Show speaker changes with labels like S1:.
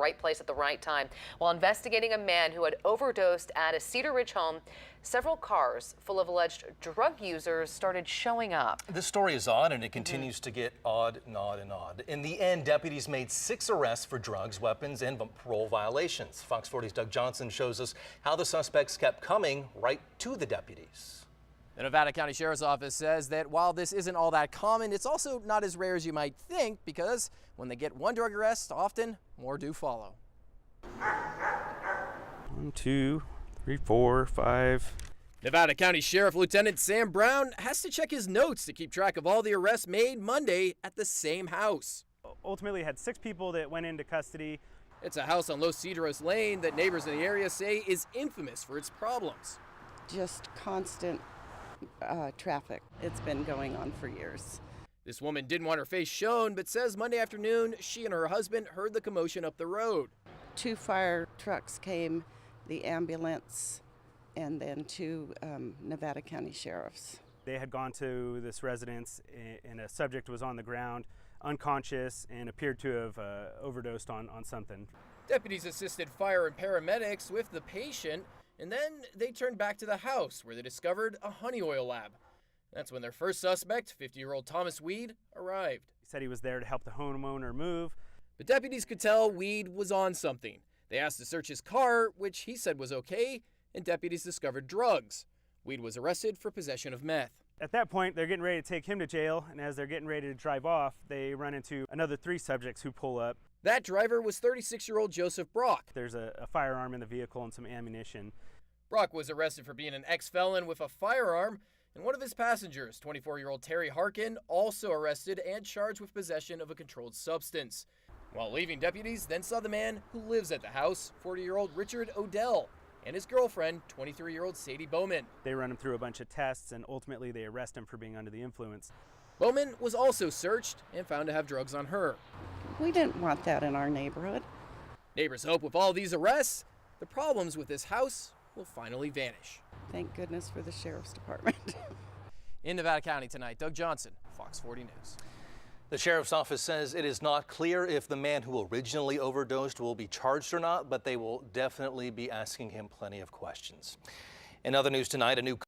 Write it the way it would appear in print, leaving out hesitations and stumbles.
S1: right place at the right time. While investigating a man who had overdosed at a Cedar Ridge home, several cars full of alleged drug users started showing up.
S2: This story is odd, and it continues to get odd and odd and odd. In the end, deputies made 6 arrests for drugs, weapons, and parole violations. Fox 40's Doug Johnson shows us how the suspects kept coming right to the deputies.
S3: The Nevada County Sheriff's Office says that while this isn't all that common, it's also not as rare as you might think, because when they get one drug arrest, often more do follow.
S4: 1, 2, 3, 4, 5.
S3: Nevada County Sheriff Lieutenant Sam Brown has to check his notes to keep track of all the arrests made Monday at the same house.
S4: Ultimately had 6 people that went into custody.
S3: It's a house on Los Cedros Lane that neighbors in the area say is infamous for its problems.
S5: Just constant traffic. It's been going on for years.
S3: This woman didn't want her face shown, but says Monday afternoon she and her husband heard the commotion up the road. 2
S5: fire trucks came, the ambulance, and then 2 Nevada County sheriffs.
S4: They had gone to this residence and a subject was on the ground, unconscious, and appeared to have overdosed on something.
S3: Deputies assisted fire and paramedics with the patient, and then they turned back to the house where they discovered a honey oil lab. That's when their first suspect, 50-year-old Thomas Weed, arrived.
S4: He said he was there to help the homeowner move.
S3: But deputies could tell Weed was on something. They asked to search his car, which he said was okay, and deputies discovered drugs. Weed was arrested for possession of meth.
S4: At that point, they're getting ready to take him to jail, and as they're getting ready to drive off, they run into another 3 subjects who pull up.
S3: That driver was 36-year-old Joseph Brock.
S4: There's a firearm in the vehicle and some ammunition.
S3: Brock was arrested for being an ex-felon with a firearm, and one of his passengers, 24-year-old Terry Harkin, also arrested and charged with possession of a controlled substance. While leaving, deputies then saw the man who lives at the house, 40-year-old Richard Odell, and his girlfriend, 23-year-old Sadie Bowman.
S4: They run him through a bunch of tests, and ultimately they arrest him for being under the influence.
S3: Bowman was also searched and found to have drugs on her.
S5: We didn't want that in our neighborhood.
S3: Neighbors hope with all these arrests, the problems with this house will finally vanish.
S5: Thank goodness for the sheriff's department.
S3: In Nevada County tonight, Doug Johnson, Fox 40 News.
S2: The sheriff's office says it is not clear if the man who originally overdosed will be charged or not, but they will definitely be asking him plenty of questions. In other news tonight, a new